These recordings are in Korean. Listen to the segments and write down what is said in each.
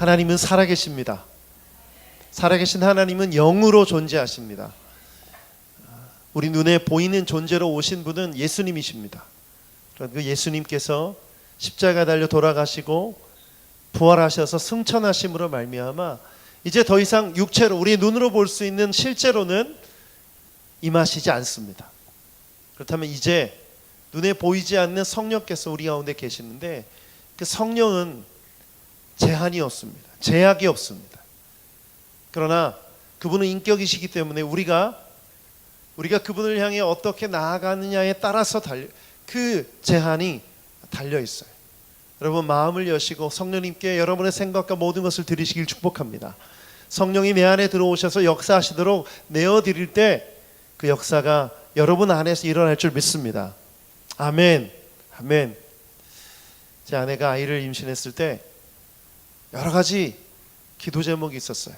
하나님은 살아계십니다. 살아계신 하나님은 영으로 존재하십니다. 우리 눈에 보이는 존재로 오신 분은 예수님이십니다. 그 예수님께서 십자가 달려 돌아가시고 부활하셔서 승천하심으로 말미암아 이제 더 이상 육체로 우리 눈으로 볼 수 있는 실제로는 임하시지 않습니다. 그렇다면 이제 눈에 보이지 않는 성령께서 우리 가운데 계시는데 그 성령은 제한이 없습니다. 제약이 없습니다. 그러나 그분은 인격이시기 때문에 우리가 그분을 향해 어떻게 나아가느냐에 따라서 그 제한이 달려 있어요. 여러분 마음을 여시고 성령님께 여러분의 생각과 모든 것을 드리시길 축복합니다. 성령이 내 안에 들어오셔서 역사하시도록 내어드릴 때 그 역사가 여러분 안에서 일어날 줄 믿습니다. 아멘. 아멘. 제 아내가 아이를 임신했을 때 여러 가지 기도 제목이 있었어요.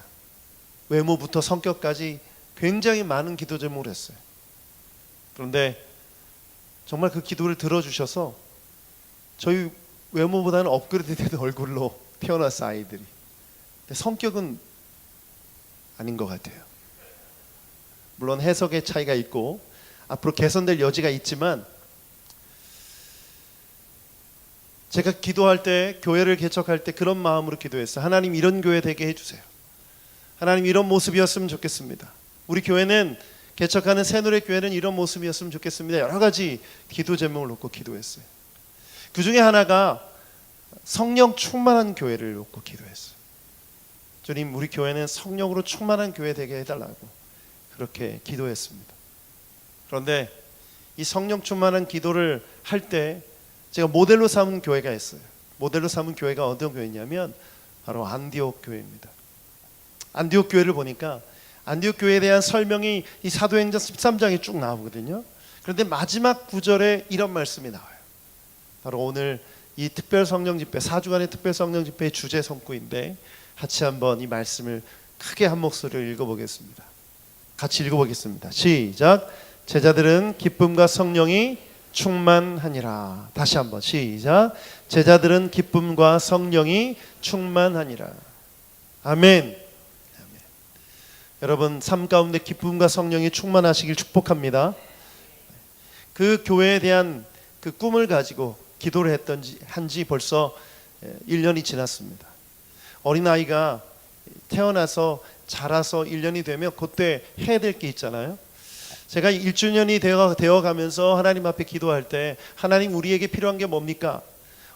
외모부터 성격까지 굉장히 많은 기도 제목을 했어요. 그런데 정말 그 기도를 들어주셔서 저희 외모보다는 업그레이드된 얼굴로 태어났어 아이들이. 근데 성격은 아닌 것 같아요. 물론 해석의 차이가 있고 앞으로 개선될 여지가 있지만 제가 기도할 때 교회를 개척할 때 그런 마음으로 기도했어요. 하나님 이런 교회 되게 해주세요. 하나님 이런 모습이었으면 좋겠습니다. 우리 교회는 개척하는 새노래교회는 이런 모습이었으면 좋겠습니다. 여러 가지 기도 제목을 놓고 기도했어요. 그 중에 하나가 성령 충만한 교회를 놓고 기도했어요. 주님 우리 교회는 성령으로 충만한 교회 되게 해달라고 그렇게 기도했습니다. 그런데 이 성령 충만한 기도를 할 때 제가 모델로 삼은 교회가 있어요. 모델로 삼은 교회가 어떤 교회냐면 바로 안디옥 교회입니다. 안디옥 교회를 보니까 안디옥 교회에 대한 설명이 이 사도행전 13장에 쭉 나오거든요. 그런데 마지막 구절에 이런 말씀이 나와요. 바로 오늘 이 특별 성령 집회 4주간의 특별 성령 집회의 주제 성구인데 같이 한번 이 말씀을 크게 한 목소리로 읽어보겠습니다. 같이 읽어보겠습니다. 시작. 제자들은 기쁨과 성령이 충만하니라. 다시 한번 시작. 제자들은 기쁨과 성령이 충만하니라. 아멘. 아멘. 여러분 삶 가운데 기쁨과 성령이 충만하시길 축복합니다. 그 교회에 대한 그 꿈을 가지고 기도를 한지 벌써 1년이 지났습니다. 어린아이가 태어나서 자라서 1년이 되면 그때 해야 될 게 있잖아요. 제가 1주년이 되어가면서 하나님 앞에 기도할 때 하나님 우리에게 필요한 게 뭡니까?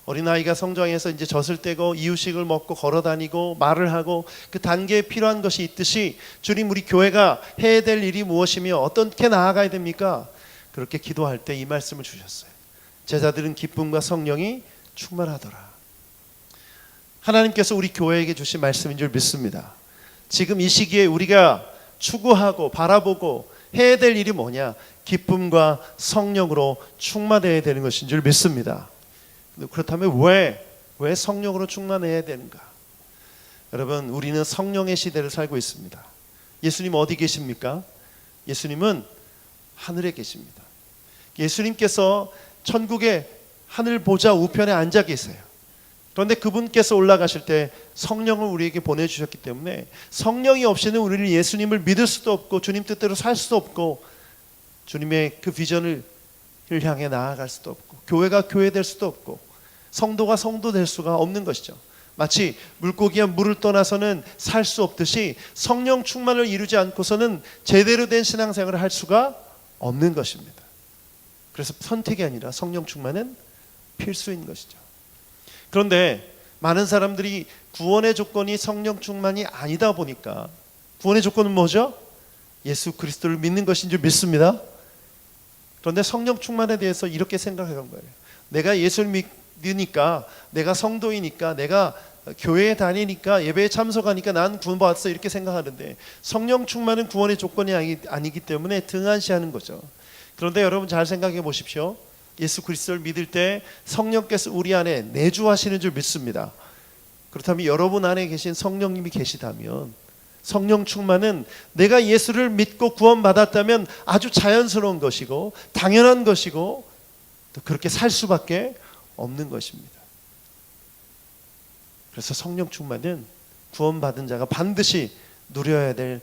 어린아이가 성장해서 이제 젖을 떼고 이유식을 먹고 걸어다니고 말을 하고 그 단계에 필요한 것이 있듯이 주님 우리 교회가 해야 될 일이 무엇이며 어떻게 나아가야 됩니까? 그렇게 기도할 때 이 말씀을 주셨어요. 제자들은 기쁨과 성령이 충만하더라. 하나님께서 우리 교회에게 주신 말씀인 줄 믿습니다. 지금 이 시기에 우리가 추구하고 바라보고 해야 될 일이 뭐냐? 기쁨과 성령으로 충만해야 되는 것인 줄 믿습니다. 그렇다면 왜 성령으로 충만해야 되는가? 여러분 우리는 성령의 시대를 살고 있습니다. 예수님 어디 계십니까? 예수님은 하늘에 계십니다. 예수님께서 천국의 하늘 보좌 우편에 앉아 계세요. 그런데 그분께서 올라가실 때 성령을 우리에게 보내주셨기 때문에 성령이 없이는 우리는 예수님을 믿을 수도 없고 주님 뜻대로 살 수도 없고 주님의 그 비전을 향해 나아갈 수도 없고 교회가 교회 될 수도 없고 성도가 성도 될 수가 없는 것이죠. 마치 물고기가 물을 떠나서는 살 수 없듯이 성령 충만을 이루지 않고서는 제대로 된 신앙생활을 할 수가 없는 것입니다. 그래서 선택이 아니라 성령 충만은 필수인 것이죠. 그런데 많은 사람들이 구원의 조건이 성령 충만이 아니다 보니까 구원의 조건은 뭐죠? 예수 그리스도를 믿는 것인 줄 믿습니다. 그런데 성령 충만에 대해서 이렇게 생각한 거예요. 내가 예수를 믿으니까 내가 성도이니까 내가 교회에 다니니까 예배에 참석하니까 난 구원받았어 이렇게 생각하는데 성령 충만은 구원의 조건이 아니기 때문에 등한시하는 거죠. 그런데 여러분 잘 생각해 보십시오. 예수 그리스도를 믿을 때 성령께서 우리 안에 내주하시는 줄 믿습니다. 그렇다면 여러분 안에 계신 성령님이 계시다면 성령 충만은 내가 예수를 믿고 구원받았다면 아주 자연스러운 것이고 당연한 것이고 또 그렇게 살 수밖에 없는 것입니다. 그래서 성령 충만은 구원받은 자가 반드시 누려야 될,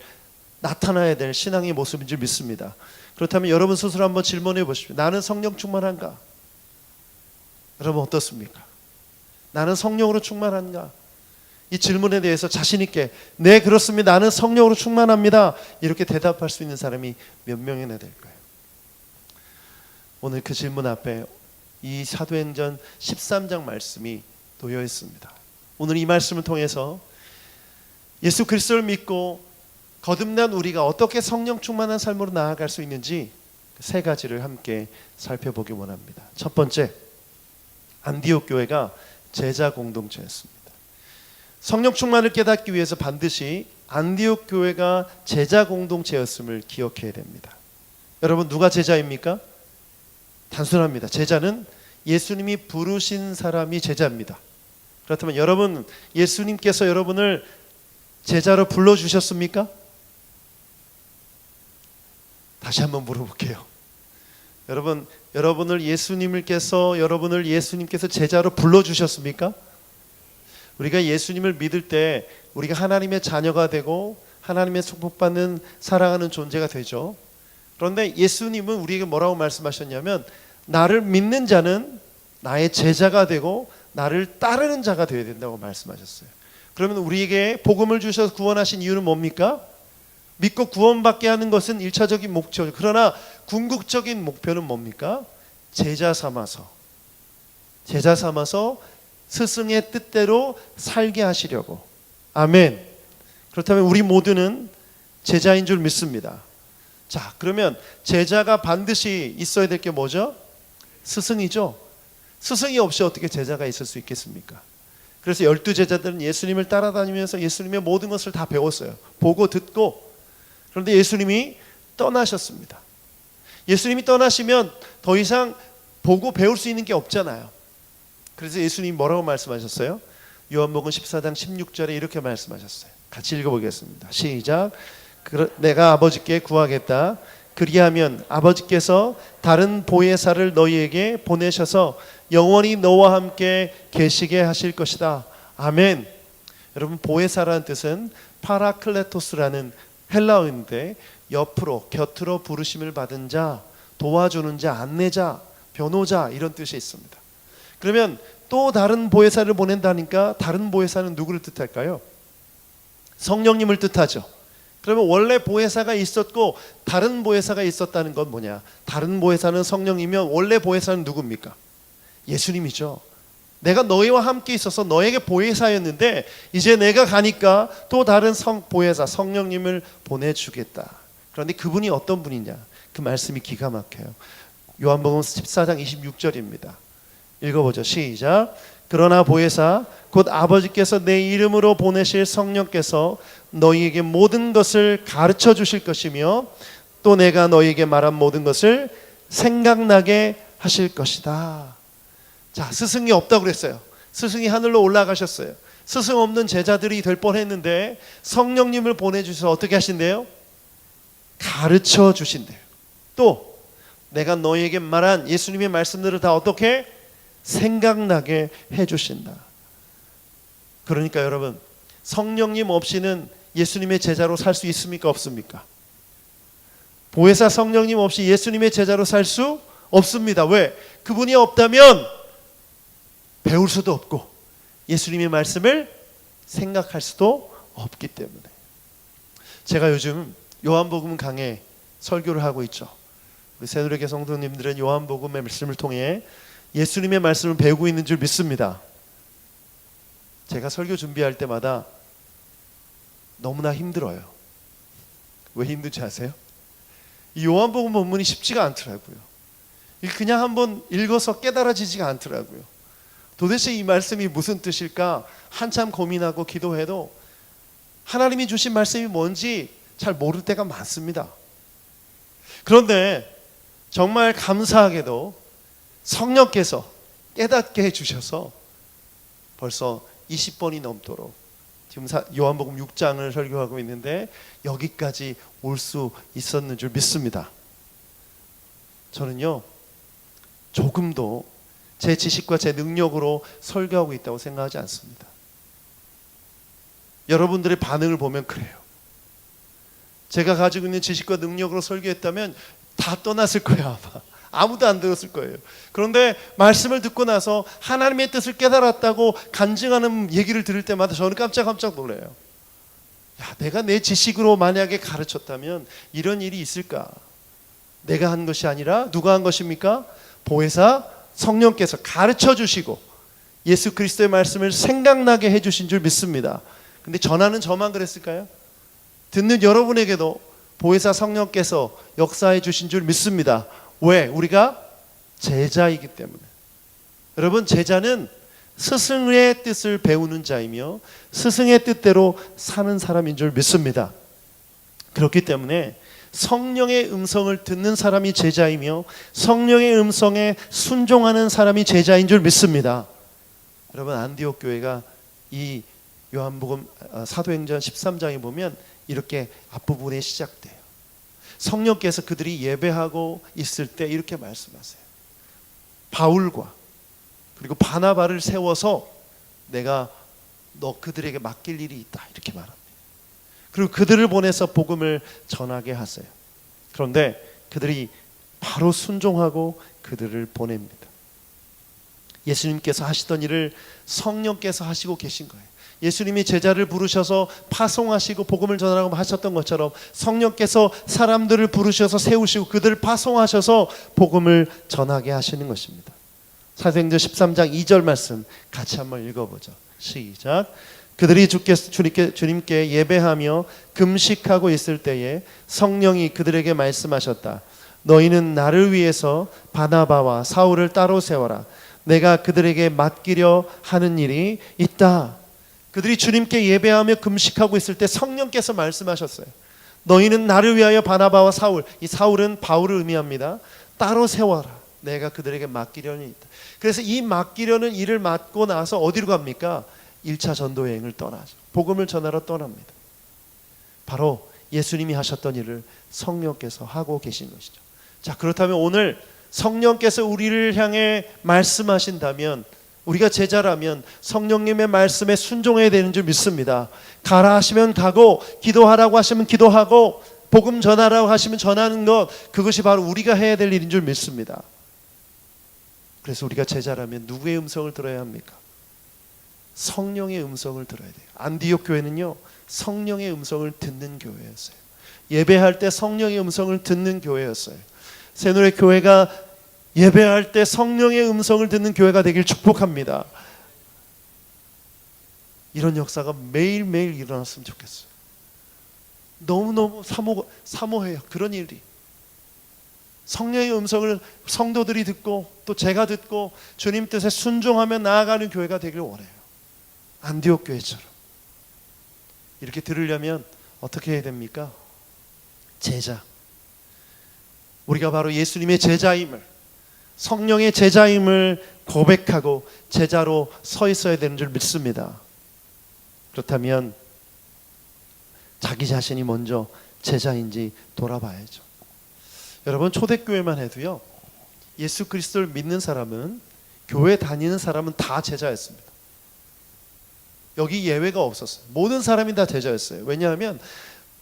나타나야 될 신앙의 모습인 줄 믿습니다. 그렇다면 여러분 스스로 한번 질문해 보십시오. 나는 성령 충만한가? 여러분 어떻습니까? 나는 성령으로 충만한가? 이 질문에 대해서 자신 있게 네 그렇습니다. 나는 성령으로 충만합니다. 이렇게 대답할 수 있는 사람이 몇 명이나 될까요? 오늘 그 질문 앞에 이 사도행전 13장 말씀이 놓여 있습니다. 오늘 이 말씀을 통해서 예수 그리스도를 믿고 거듭난 우리가 어떻게 성령 충만한 삶으로 나아갈 수 있는지 세 가지를 함께 살펴보기 원합니다. 첫 번째, 안디옥 교회가 제자 공동체였습니다. 성령 충만을 깨닫기 위해서 반드시 안디옥 교회가 제자 공동체였음을 기억해야 됩니다. 여러분 누가 제자입니까? 단순합니다. 제자는 예수님이 부르신 사람이 제자입니다. 그렇다면 여러분 예수님께서 여러분을 제자로 불러주셨습니까? 다시 한번 물어볼게요. 여러분을 예수님께서 제자로 불러주셨습니까? 우리가 예수님을 믿을 때 우리가 하나님의 자녀가 되고 하나님의 축복받는 사랑하는 존재가 되죠. 그런데 예수님은 우리에게 뭐라고 말씀하셨냐면 나를 믿는 자는 나의 제자가 되고 나를 따르는 자가 되어야 된다고 말씀하셨어요. 그러면 우리에게 복음을 주셔서 구원하신 이유는 뭡니까? 믿고 구원받게 하는 것은 1차적인 목표죠. 그러나 궁극적인 목표는 뭡니까? 제자 삼아서 스승의 뜻대로 살게 하시려고. 아멘. 그렇다면 우리 모두는 제자인 줄 믿습니다. 자, 그러면 제자가 반드시 있어야 될 게 뭐죠? 스승이죠. 스승이 없이 어떻게 제자가 있을 수 있겠습니까? 그래서 12제자들은 예수님을 따라다니면서 예수님의 모든 것을 다 배웠어요. 보고 듣고. 그런데 예수님이 떠나셨습니다. 예수님이 떠나시면 더 이상 보고 배울 수 있는 게 없잖아요. 그래서 예수님이 뭐라고 말씀하셨어요? 요한복음 14장 16절에 이렇게 말씀하셨어요. 같이 읽어보겠습니다. 시작. 내가 아버지께 구하겠다. 그리하면 아버지께서 다른 보혜사를 너희에게 보내셔서 영원히 너와 함께 계시게 하실 것이다. 아멘. 여러분 보혜사라는 뜻은 파라클레토스라는 헬라어인데 옆으로 곁으로 부르심을 받은 자, 도와주는 자, 안내자, 변호자 이런 뜻이 있습니다. 그러면 또 다른 보혜사를 보낸다니까 다른 보혜사는 누구를 뜻할까요? 성령님을 뜻하죠. 그러면 원래 보혜사가 있었고 다른 보혜사가 있었다는 건 뭐냐? 다른 보혜사는 성령이면 원래 보혜사는 누굽니까? 예수님이죠. 내가 너희와 함께 있어서 너에게 보혜사였는데 이제 내가 가니까 또 다른 보혜사 성령님을 보내주겠다. 그런데 그분이 어떤 분이냐? 그 말씀이 기가 막혀요. 요한복음 14장 26절입니다. 읽어보죠. 시작. 그러나 보혜사 곧 아버지께서 내 이름으로 보내실 성령께서 너희에게 모든 것을 가르쳐 주실 것이며 또 내가 너희에게 말한 모든 것을 생각나게 하실 것이다. 자, 스승이 없다고 그랬어요. 스승이 하늘로 올라가셨어요. 스승 없는 제자들이 될 뻔했는데 성령님을 보내주셔서 어떻게 하신대요? 가르쳐 주신대요. 또 내가 너희에게 말한 예수님의 말씀들을 다 어떻게? 생각나게 해주신다. 그러니까 여러분 성령님 없이는 예수님의 제자로 살 수 있습니까? 없습니까? 보혜사 성령님 없이 예수님의 제자로 살 수 없습니다. 왜? 그분이 없다면 배울 수도 없고 예수님의 말씀을 생각할 수도 없기 때문에. 제가 요즘 요한복음 강해 설교를 하고 있죠. 우리 새누리교회 성도님들은 요한복음의 말씀을 통해 예수님의 말씀을 배우고 있는 줄 믿습니다. 제가 설교 준비할 때마다 너무나 힘들어요. 왜 힘든지 아세요? 이 요한복음 본문이 쉽지가 않더라고요. 그냥 한번 읽어서 깨달아지지가 않더라고요. 도대체 이 말씀이 무슨 뜻일까 한참 고민하고 기도해도 하나님이 주신 말씀이 뭔지 잘 모를 때가 많습니다. 그런데 정말 감사하게도 성령께서 깨닫게 해주셔서 벌써 20번이 넘도록 지금 요한복음 6장을 설교하고 있는데 여기까지 올 수 있었는 줄 믿습니다. 저는요 조금도 제 지식과 제 능력으로 설교하고 있다고 생각하지 않습니다. 여러분들의 반응을 보면 그래요. 제가 가지고 있는 지식과 능력으로 설교했다면 다 떠났을 거예요. 아마 아무도 안 들었을 거예요. 그런데 말씀을 듣고 나서 하나님의 뜻을 깨달았다고 간증하는 얘기를 들을 때마다 저는 깜짝 놀라요. 야, 내가 내 지식으로 만약에 가르쳤다면 이런 일이 있을까? 내가 한 것이 아니라 누가 한 것입니까? 보혜사 성령께서 가르쳐 주시고 예수 그리스도의 말씀을 생각나게 해주신 줄 믿습니다. 근데 전하는 저만 그랬을까요? 듣는 여러분에게도 보혜사 성령께서 역사해 주신 줄 믿습니다. 왜? 우리가 제자이기 때문에. 여러분, 제자는 스승의 뜻을 배우는 자이며 스승의 뜻대로 사는 사람인 줄 믿습니다. 그렇기 때문에 성령의 음성을 듣는 사람이 제자이며 성령의 음성에 순종하는 사람이 제자인 줄 믿습니다. 여러분, 안디옥 교회가 이 요한복음 사도행전 13장에 보면 이렇게 앞부분에 시작돼요. 성령께서 그들이 예배하고 있을 때 이렇게 말씀하세요. 바울과 그리고 바나바를 세워서 내가 너 그들에게 맡길 일이 있다 이렇게 말합니다. 그리고 그들을 보내서 복음을 전하게 하세요. 그런데 그들이 바로 순종하고 그들을 보냅니다. 예수님께서 하시던 일을 성령께서 하시고 계신 거예요. 예수님이 제자를 부르셔서 파송하시고 복음을 전하라고 하셨던 것처럼 성령께서 사람들을 부르셔서 세우시고 그들을 파송하셔서 복음을 전하게 하시는 것입니다. 사도행전 13장 2절 말씀 같이 한번 읽어보죠. 시작. 그들이 주님께 예배하며 금식하고 있을 때에 성령이 그들에게 말씀하셨다. 너희는 나를 위해서 바나바와 사울을 따로 세워라. 내가 그들에게 맡기려 하는 일이 있다. 그들이 주님께 예배하며 금식하고 있을 때 성령께서 말씀하셨어요. 너희는 나를 위하여 바나바와 사울, 이 사울은 바울을 의미합니다. 따로 세워라. 내가 그들에게 맡기려는 일이 있다. 그래서 이 맡기려는 일을 맡고 나서 어디로 갑니까? 1차 전도 여행을 떠나죠. 복음을 전하러 떠납니다. 바로 예수님이 하셨던 일을 성령께서 하고 계신 것이죠. 자, 그렇다면 오늘 성령께서 우리를 향해 말씀하신다면, 우리가 제자라면 성령님의 말씀에 순종해야 되는 줄 믿습니다. 가라 하시면 가고, 기도하라고 하시면 기도하고, 복음 전하라고 하시면 전하는 것, 그것이 바로 우리가 해야 될 일인 줄 믿습니다. 그래서 우리가 제자라면 누구의 음성을 들어야 합니까? 성령의 음성을 들어야 돼요. 안디옥 교회는요, 성령의 음성을 듣는 교회였어요. 예배할 때 성령의 음성을 듣는 교회였어요. 새노래 교회가 예배할 때 성령의 음성을 듣는 교회가 되길 축복합니다. 이런 역사가 매일매일 일어났으면 좋겠어요. 너무너무 사모해요. 그런 일이. 성령의 음성을 성도들이 듣고 또 제가 듣고 주님 뜻에 순종하며 나아가는 교회가 되길 원해요. 안디옥 교회처럼. 이렇게 들으려면 어떻게 해야 됩니까? 제자. 우리가 바로 예수님의 제자임을, 성령의 제자임을 고백하고 제자로 서 있어야 되는 줄 믿습니다. 그렇다면 자기 자신이 먼저 제자인지 돌아봐야죠. 여러분, 초대교회만 해도요, 예수 그리스도를 믿는 사람은, 교회 다니는 사람은 다 제자였습니다. 여기 예외가 없었어요. 모든 사람이 다 제자였어요. 왜냐하면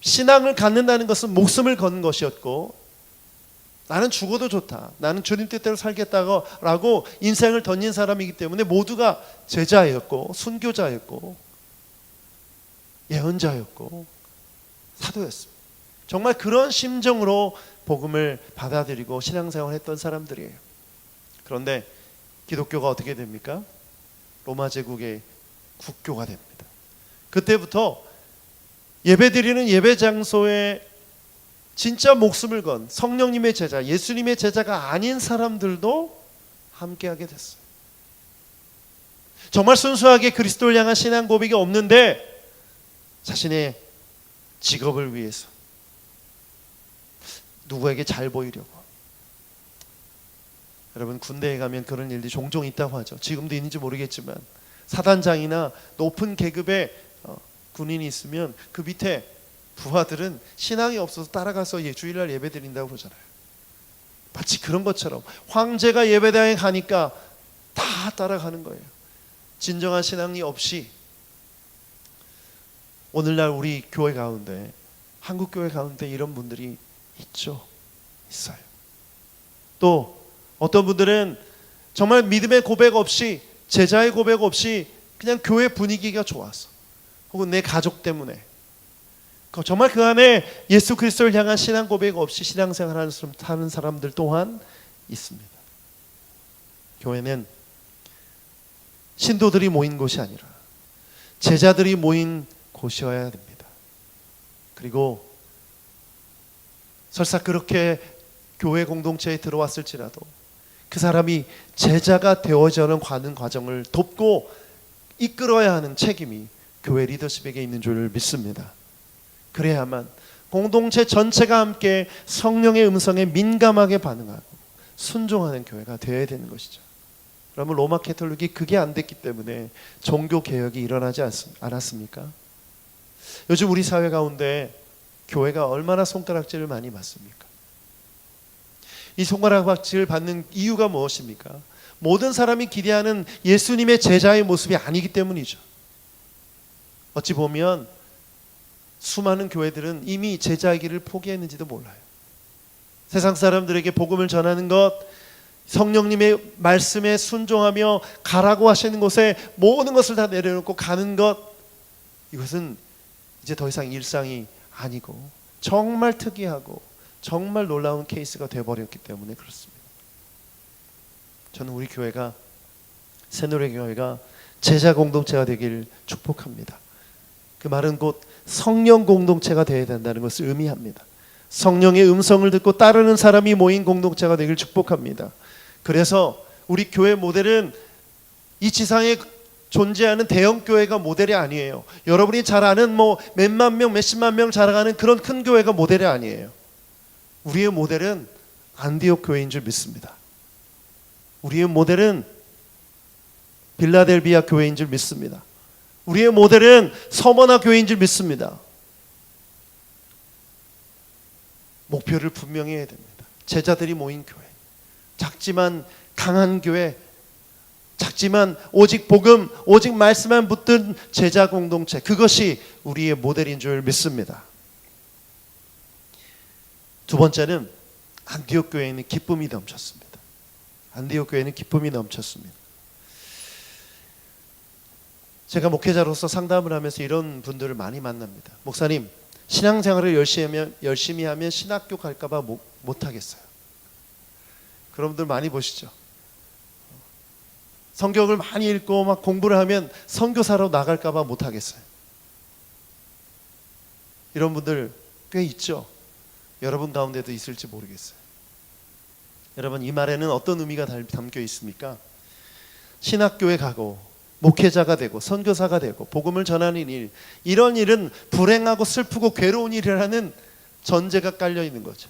신앙을 갖는다는 것은 목숨을 거는 것이었고, 나는 죽어도 좋다, 나는 주님 뜻대로 살겠다고 인생을 던진 사람이기 때문에 모두가 제자였고 순교자였고 예언자였고 사도였습니다. 정말 그런 심정으로 복음을 받아들이고 신앙생활을 했던 사람들이에요. 그런데 기독교가 어떻게 됩니까? 로마 제국의 국교가 됩니다. 그때부터 예배드리는 예배 장소에 진짜 목숨을 건 성령님의 제자, 예수님의 제자가 아닌 사람들도 함께하게 됐어요. 정말 순수하게 그리스도를 향한 신앙 고백이 없는데 자신의 직업을 위해서 누구에게 잘 보이려고. 여러분, 군대에 가면 그런 일들이 종종 있다고 하죠. 지금도 있는지 모르겠지만 사단장이나 높은 계급의 군인이 있으면 그 밑에 부하들은 신앙이 없어서 따라가서 주일날 예배 드린다고 그러잖아요. 마치 그런 것처럼 황제가 예배당에 가니까 다 따라가는 거예요. 진정한 신앙이 없이 오늘날 우리 교회 가운데, 한국 교회 가운데 이런 분들이 있어요. 또 어떤 분들은 정말 믿음의 고백 없이, 제자의 고백 없이 그냥 교회 분위기가 좋아서, 혹은 내 가족 때문에, 정말 그 안에 예수 그리스도를 향한 신앙 고백 없이 신앙생활 하는 사람들 또한 있습니다. 교회는 신도들이 모인 곳이 아니라 제자들이 모인 곳이어야 됩니다. 그리고 설사 그렇게 교회 공동체에 들어왔을지라도 그 사람이 제자가 되어져는 가는 과정을 돕고 이끌어야 하는 책임이 교회 리더십에게 있는 줄 믿습니다. 그래야만 공동체 전체가 함께 성령의 음성에 민감하게 반응하고 순종하는 교회가 되어야 되는 것이죠. 그러면 로마 캐톨릭이 그게 안 됐기 때문에 종교 개혁이 일어나지 않았습니까? 요즘 우리 사회 가운데 교회가 얼마나 손가락질을 많이 받습니까? 이 손가락질을 받는 이유가 무엇입니까? 모든 사람이 기대하는 예수님의 제자의 모습이 아니기 때문이죠. 어찌 보면 수많은 교회들은 이미 제자의 길을 포기했는지도 몰라요. 세상 사람들에게 복음을 전하는 것, 성령님의 말씀에 순종하며 가라고 하시는 곳에 모든 것을 다 내려놓고 가는 것, 이것은 이제 더 이상 일상이 아니고 정말 특이하고 정말 놀라운 케이스가 되어버렸기 때문에 그렇습니다. 저는 우리 교회가, 새노래교회가 제자 공동체가 되길 축복합니다. 그 말은 곧 성령 공동체가 되어야 된다는 것을 의미합니다. 성령의 음성을 듣고 따르는 사람이 모인 공동체가 되길 축복합니다. 그래서 우리 교회 모델은 이 지상에 존재하는 대형 교회가 모델이 아니에요. 여러분이 잘 아는 몇만 명, 몇십만 명 자라가는 그런 큰 교회가 모델이 아니에요. 우리의 모델은 안디옥 교회인 줄 믿습니다. 우리의 모델은 빌라델비아 교회인 줄 믿습니다. 우리의 모델은 서머나 교회인 줄 믿습니다. 목표를 분명히 해야 됩니다. 제자들이 모인 교회, 작지만 강한 교회, 작지만 오직 복음, 오직 말씀만 붙든 제자 공동체, 그것이 우리의 모델인 줄 믿습니다. 두 번째는 안디옥 교회에는 기쁨이 넘쳤습니다. 안디옥 교회는 기쁨이 넘쳤습니다. 제가 목회자로서 상담을 하면서 이런 분들을 많이 만납니다. 목사님, 신앙생활을 열심히 하면 신학교 갈까 봐 못하겠어요. 그런 분들 많이 보시죠. 성경을 많이 읽고 막 공부를 하면 선교사로 나갈까 봐 못하겠어요. 이런 분들 꽤 있죠. 여러분 가운데도 있을지 모르겠어요. 여러분, 이 말에는 어떤 의미가 담겨 있습니까? 신학교에 가고 목회자가 되고 선교사가 되고 복음을 전하는 일, 이런 일은 불행하고 슬프고 괴로운 일이라는 전제가 깔려 있는 거죠.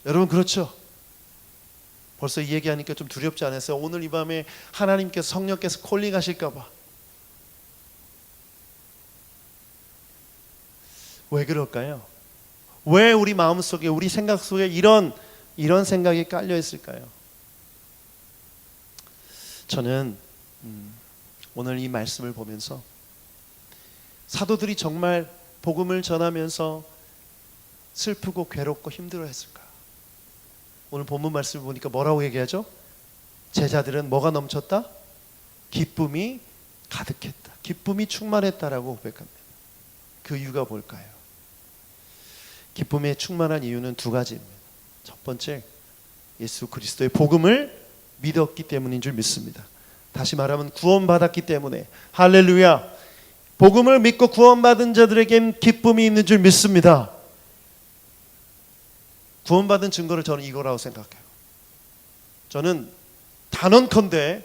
여러분, 그렇죠? 벌써 이 얘기하니까 좀 두렵지 않았어요? 오늘 이 밤에 하나님께서, 성령께서 콜링하실까 봐. 왜 그럴까요? 왜 우리 마음속에, 우리 생각 속에 이런 생각이 깔려 있을까요? 저는 오늘 이 말씀을 보면서 사도들이 정말 복음을 전하면서 슬프고 괴롭고 힘들어했을까? 오늘 본문 말씀을 보니까 뭐라고 얘기하죠? 제자들은 뭐가 넘쳤다? 기쁨이 가득했다. 기쁨이 충만했다라고 고백합니다. 그 이유가 뭘까요? 기쁨에 충만한 이유는 두 가지입니다. 첫 번째, 예수 그리스도의 복음을 믿었기 때문인 줄 믿습니다. 다시 말하면 구원받았기 때문에. 할렐루야. 복음을 믿고 구원받은 자들에겐 기쁨이 있는 줄 믿습니다. 구원받은 증거를 저는 이거라고 생각해요. 저는 단언컨대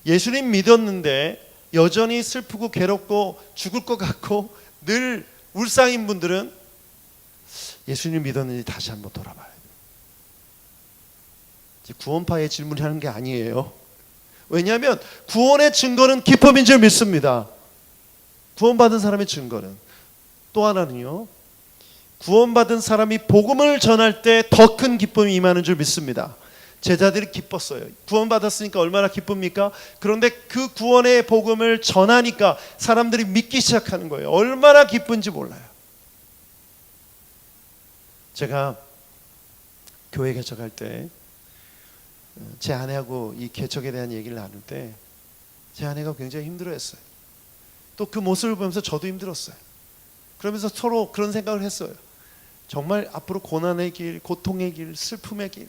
예수님 믿었는데 여전히 슬프고 괴롭고 죽을 것 같고 늘 울상인 분들은 예수님 믿었는지 다시 한번 돌아봐야 돼요. 구원파의 질문을 하는 게 아니에요. 왜냐하면 구원의 증거는 기쁨인 줄 믿습니다. 구원받은 사람의 증거는. 또 하나는요, 구원받은 사람이 복음을 전할 때 더 큰 기쁨이 임하는 줄 믿습니다. 제자들이 기뻤어요. 구원받았으니까 얼마나 기쁩니까? 그런데 그 구원의 복음을 전하니까 사람들이 믿기 시작하는 거예요. 얼마나 기쁜지 몰라요. 제가 교회 개척할 때 제 아내하고 이 개척에 대한 얘기를 나눌 때 제 아내가 굉장히 힘들어했어요. 또 그 모습을 보면서 저도 힘들었어요. 그러면서 서로 그런 생각을 했어요. 정말 앞으로 고난의 길, 고통의 길, 슬픔의 길,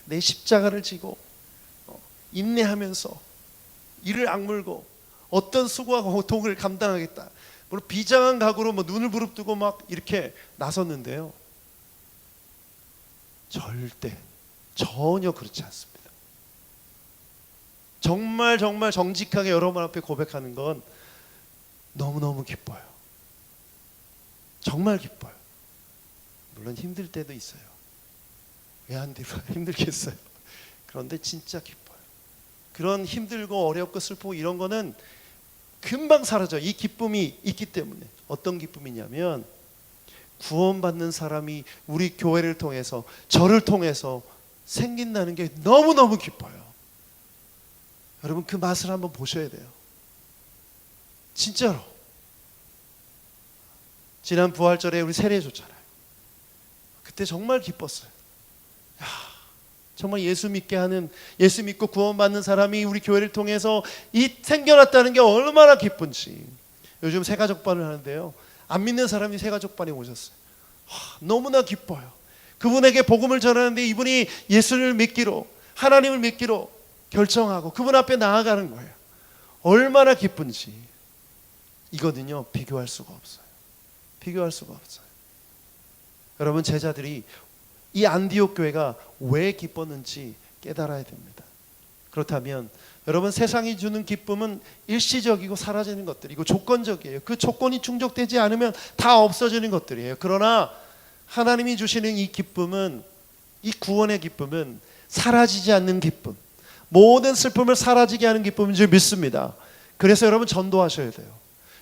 내 십자가를 지고 인내하면서 이를 악물고 어떤 수고와 고통을 감당하겠다. 물론 비장한 각오로 눈을 부릅뜨고 막 이렇게 나섰는데요. 절대 전혀 그렇지 않습니다. 정말 정직하게 여러분 앞에 고백하는 건 너무너무 기뻐요. 정말 기뻐요. 물론 힘들 때도 있어요. 왜 안 힘들겠어요? 그런데 진짜 기뻐요. 그런 힘들고 어렵고 슬프고 이런 거는 금방 사라져요. 이 기쁨이 있기 때문에. 어떤 기쁨이냐면 구원받는 사람이 우리 교회를 통해서, 저를 통해서 생긴다는 게 너무너무 기뻐요. 여러분 그 맛을 한번 보셔야 돼요. 진짜로. 지난 부활절에 우리 세례 줬잖아요. 그때 정말 기뻤어요. 야, 정말 예수 믿게 하는, 예수 믿고 구원받는 사람이 우리 교회를 통해서 생겨났다는 게 얼마나 기쁜지. 요즘 새가족반을 하는데요, 안 믿는 사람이 새가족반에 오셨어요. 너무나 기뻐요. 그분에게 복음을 전하는데 이분이 예수를 믿기로, 하나님을 믿기로 결정하고 그분 앞에 나아가는 거예요. 얼마나 기쁜지. 이거는요 비교할 수가 없어요. 비교할 수가 없어요. 여러분 제자들이 이 안디옥 교회가 왜 기뻤는지 깨달아야 됩니다. 그렇다면 여러분 세상이 주는 기쁨은 일시적이고 사라지는 것들이고 조건적이에요. 그 조건이 충족되지 않으면 다 없어지는 것들이에요. 그러나 하나님이 주시는 이 기쁨은, 이 구원의 기쁨은 사라지지 않는 기쁨, 모든 슬픔을 사라지게 하는 기쁨인 줄 믿습니다. 그래서 여러분 전도하셔야 돼요.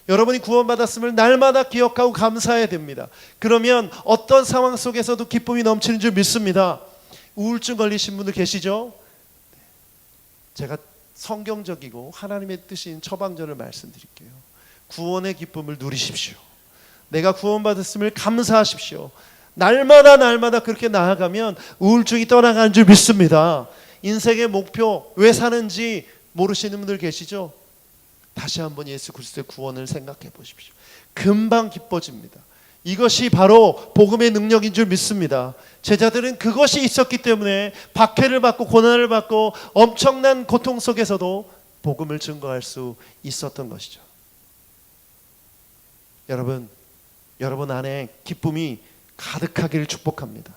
여러분이 구원받았음을 날마다 기억하고 감사해야 됩니다. 그러면 어떤 상황 속에서도 기쁨이 넘치는 줄 믿습니다. 우울증 걸리신 분들 계시죠? 제가 성경적이고 하나님의 뜻인 처방전을 말씀드릴게요. 구원의 기쁨을 누리십시오. 내가 구원받았음을 감사하십시오. 날마다 그렇게 나아가면 우울증이 떠나가는 줄 믿습니다. 인생의 목표, 왜 사는지 모르시는 분들 계시죠? 다시 한번 예수 그리스도의 구원을 생각해 보십시오. 금방 기뻐집니다. 이것이 바로 복음의 능력인 줄 믿습니다. 제자들은 그것이 있었기 때문에 박해를 받고 고난을 받고 엄청난 고통 속에서도 복음을 증거할 수 있었던 것이죠. 여러분 안에 기쁨이 가득하기를 축복합니다.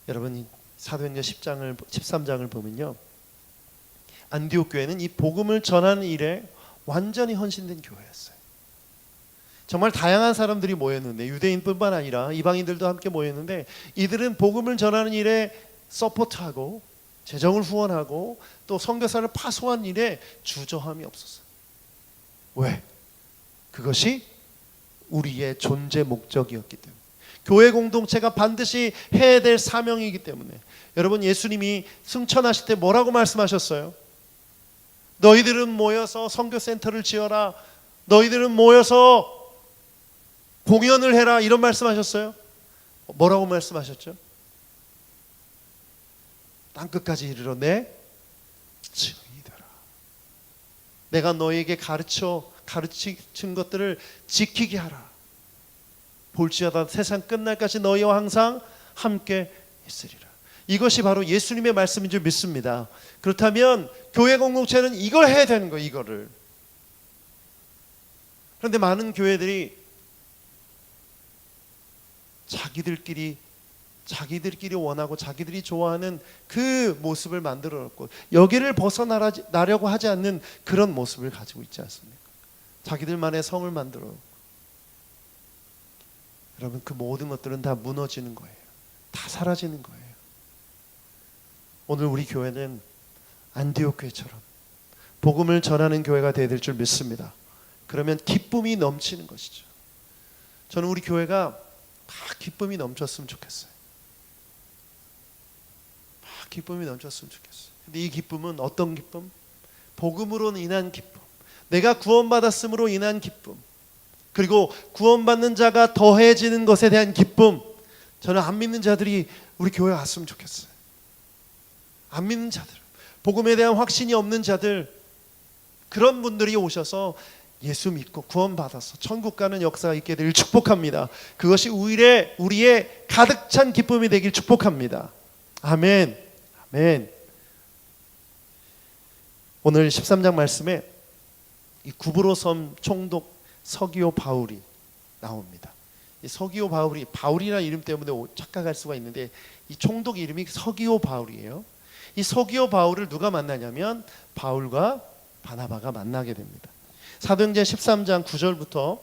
여러분 사도행전 13장을 보면요, 안디옥 교회는 이 복음을 전하는 일에 완전히 헌신된 교회였어요. 정말 다양한 사람들이 모였는데, 유대인뿐만 아니라 이방인들도 함께 모였는데, 이들은 복음을 전하는 일에 서포트하고 재정을 후원하고 또 선교사를 파송하는 일에 주저함이 없었어요. 왜? 그것이 우리의 존재 목적이었기 때문에, 교회 공동체가 반드시 해야 될 사명이기 때문에. 여러분 예수님이 승천하실 때 뭐라고 말씀하셨어요? 너희들은 모여서 선교센터를 지어라, 너희들은 모여서 공연을 해라, 이런 말씀하셨어요? 뭐라고 말씀하셨죠? 땅끝까지 이르러 내 증인이 되라. 내가 너희에게 가르친 것들을 지키게 하라. 볼지어다 세상 끝날까지 너희와 항상 함께 있으리라. 이것이 바로 예수님의 말씀인 줄 믿습니다. 그렇다면 교회 공동체는 이걸 해야 되는 거예요. 이거를. 그런데 많은 교회들이 자기들끼리 원하고 자기들이 좋아하는 그 모습을 만들어 놓고 여기를 벗어나려고 하지 않는 그런 모습을 가지고 있지 않습니까? 자기들만의 성을 만들어 놓고. 여러분 그 모든 것들은 다 무너지는 거예요. 다 사라지는 거예요. 오늘 우리 교회는 안디옥 교회처럼 복음을 전하는 교회가 되어야 될 줄 믿습니다. 그러면 기쁨이 넘치는 것이죠. 저는 우리 교회가 막 기쁨이 넘쳤으면 좋겠어요. 막 기쁨이 넘쳤으면 좋겠어요. 근데 이 기쁨은 어떤 기쁨? 복음으로 인한 기쁨, 내가 구원받았음으로 인한 기쁨, 그리고 구원받는 자가 더해지는 것에 대한 기쁨. 저는 안 믿는 자들이 우리 교회에 왔으면 좋겠어요. 안 믿는 자들, 복음에 대한 확신이 없는 자들, 그런 분들이 오셔서 예수 믿고 구원받아서 천국 가는 역사가 있게 되길 축복합니다. 그것이 우리의 가득 찬 기쁨이 되길 축복합니다. 아멘. 아멘. 오늘 13장 말씀에 이 구브로 섬 총독 서기오 바울이 나옵니다. 이 서기오 바울이라는 이름 때문에 착각할 수가 있는데 이 총독 이름이 서기오 바울이에요. 이 서기오 바울을 누가 만나냐면 바울과 바나바가 만나게 됩니다. 사도행전 13장 9절부터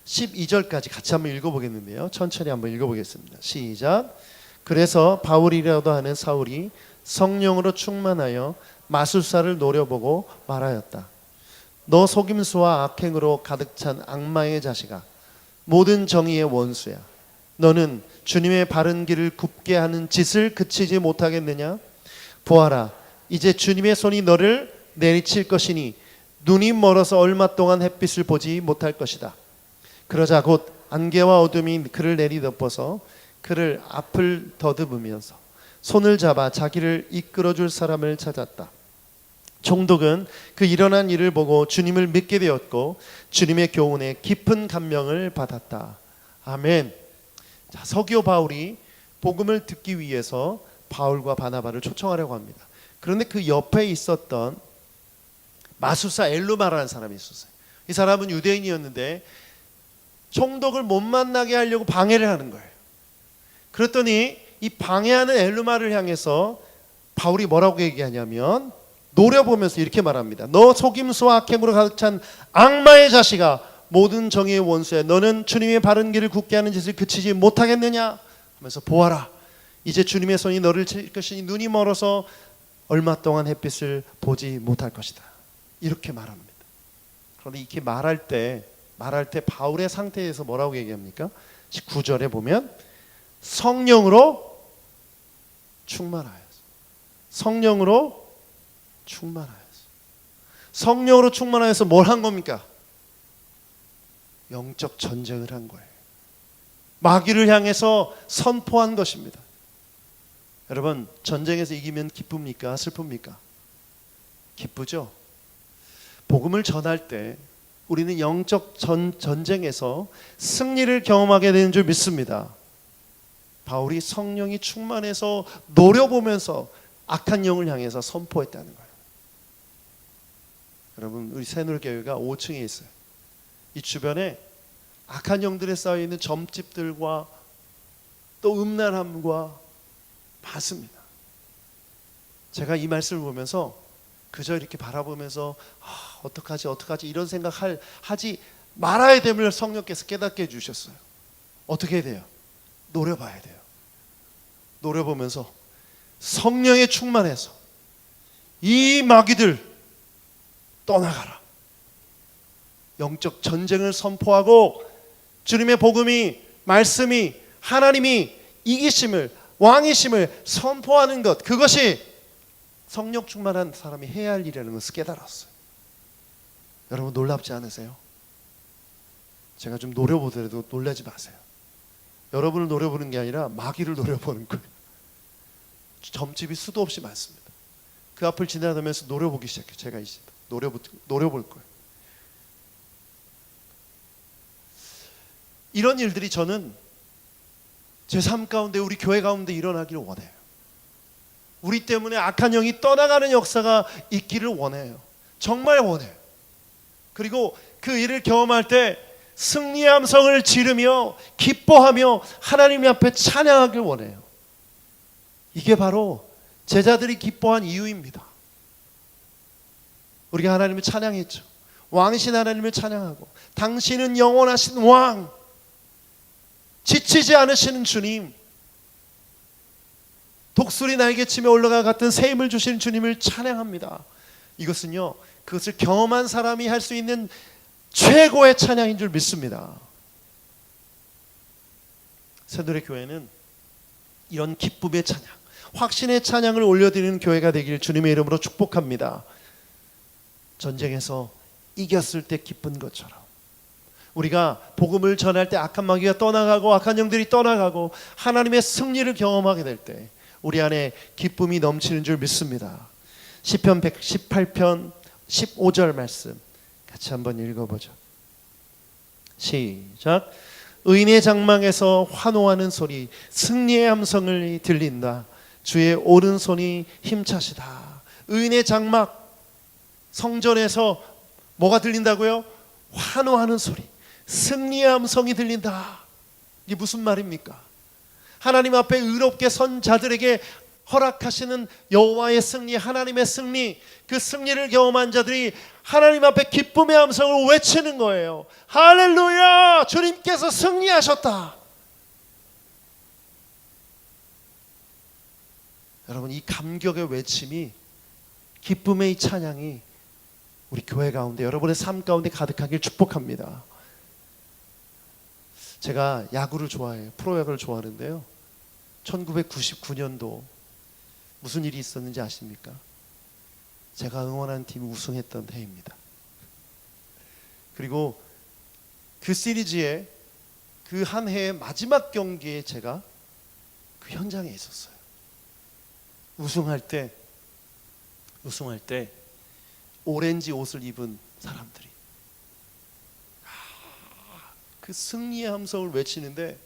12절까지 같이 한번 읽어보겠는데요. 천천히 한번 읽어보겠습니다. 시작. 그래서 바울이라도 하는 사울이 성령으로 충만하여 마술사를 노려보고 말하였다. 너 속임수와 악행으로 가득 찬 악마의 자식아, 모든 정의의 원수야. 너는 주님의 바른 길을 굽게 하는 짓을 그치지 못하겠느냐? 보아라, 이제 주님의 손이 너를 내리칠 것이니 눈이 멀어서 얼마 동안 햇빛을 보지 못할 것이다. 그러자 곧 안개와 어둠이 그를 내리덮어서 그를 앞을 더듬으면서 손을 잡아 자기를 이끌어줄 사람을 찾았다. 총독은 그 일어난 일을 보고 주님을 믿게 되었고 주님의 교훈에 깊은 감명을 받았다. 아멘. 자, 서기오 바울이 복음을 듣기 위해서 바울과 바나바를 초청하려고 합니다. 그런데 그 옆에 있었던 마술사 엘루마라는 사람이 있었어요. 이 사람은 유대인이었는데 총독을 못 만나게 하려고 방해를 하는 거예요. 그랬더니 이 방해하는 엘루마를 향해서 바울이 뭐라고 얘기하냐면 노려보면서 이렇게 말합니다. 너 속임수와 악행으로 가득 찬 악마의 자식아, 모든 정의의 원수야. 너는 주님의 바른 길을 굳게 하는 짓을 그치지 못하겠느냐 하면서 보아라, 이제 주님의 손이 너를 칠 것이니 눈이 멀어서 얼마 동안 햇빛을 보지 못할 것이다. 이렇게 말합니다. 그런데 이렇게 말할 때 바울의 상태에서 뭐라고 얘기합니까? 19절에 보면 성령으로 충만하여서, 성령으로 충만하여서, 성령으로 충만하여서 뭘 한 겁니까? 영적 전쟁을 한 거예요. 마귀를 향해서 선포한 것입니다. 여러분, 전쟁에서 이기면 기쁩니까? 슬픕니까? 기쁘죠? 복음을 전할 때 우리는 영적 전쟁에서 승리를 경험하게 되는 줄 믿습니다. 바울이 성령이 충만해서 노려보면서 악한 영을 향해서 선포했다는 거예요. 여러분, 우리 새누리교회가 5층에 있어요. 이 주변에 악한 영들에 쌓여있는 점집들과 또 음란함과 많습니다. 제가 이 말씀을 보면서 그저 이렇게 바라보면서 어떡하지 이런 하지 말아야 됨을 성령께서 깨닫게 해주셨어요. 어떻게 해야 돼요? 노려봐야 돼요. 노려보면서 성령에 충만해서 이 마귀들 떠나가라, 영적 전쟁을 선포하고 주님의 복음이, 말씀이, 하나님이 이기심을, 왕이심을 선포하는 것, 그것이 성령 충만한 사람이 해야 할 일이라는 것을 깨달았어요. 여러분, 놀랍지 않으세요? 제가 좀 노려보더라도 놀라지 마세요. 여러분을 노려보는 게 아니라 마귀를 노려보는 거예요. 점집이 수도 없이 많습니다. 그 앞을 지나다니면서 노려보기 시작해요. 제가 이제 노려볼 거예요. 이런 일들이 저는 제 삶 가운데, 우리 교회 가운데 일어나기를 원해요. 우리 때문에 악한 영이 떠나가는 역사가 있기를 원해요. 정말 원해요. 그리고 그 일을 경험할 때 승리의 함성을 지르며 기뻐하며 하나님 앞에 찬양하길 원해요. 이게 바로 제자들이 기뻐한 이유입니다. 우리가 하나님을 찬양했죠. 왕이신 하나님을 찬양하고, 당신은 영원하신 왕, 지치지 않으시는 주님, 독수리 날개치며 올라가 같은 새 힘을 주시는 주님을 찬양합니다. 이것은요, 그것을 경험한 사람이 할 수 있는 최고의 찬양인 줄 믿습니다. 새노래교회는 이런 기쁨의 찬양, 확신의 찬양을 올려드리는 교회가 되길 주님의 이름으로 축복합니다. 전쟁에서 이겼을 때 기쁜 것처럼 우리가 복음을 전할 때 악한 마귀가 떠나가고 악한 영들이 떠나가고 하나님의 승리를 경험하게 될 때 우리 안에 기쁨이 넘치는 줄 믿습니다. 시편 118편 15절 말씀 같이 한번 읽어보죠. 시작. 의인의 장막에서 환호하는 소리, 승리의 함성을 들린다. 주의 오른손이 힘차시다. 의인의 장막, 성전에서 뭐가 들린다고요? 환호하는 소리, 승리의 함성이 들린다. 이게 무슨 말입니까? 하나님 앞에 의롭게 선 자들에게 허락하시는 여호와의 승리, 하나님의 승리, 그 승리를 경험한 자들이 하나님 앞에 기쁨의 함성을 외치는 거예요. 할렐루야! 주님께서 승리하셨다. 여러분, 이 감격의 외침이, 기쁨의 이 찬양이 우리 교회 가운데, 여러분의 삶 가운데 가득하길 축복합니다. 제가 야구를 좋아해요. 프로야구를 좋아하는데요, 1999년도 무슨 일이 있었는지 아십니까? 제가 응원한 팀이 우승했던 해입니다. 그리고 그 시리즈의 그 한 해의 마지막 경기에 제가 그 현장에 있었어요. 우승할 때 오렌지 옷을 입은 사람들이 그 승리의 함성을 외치는데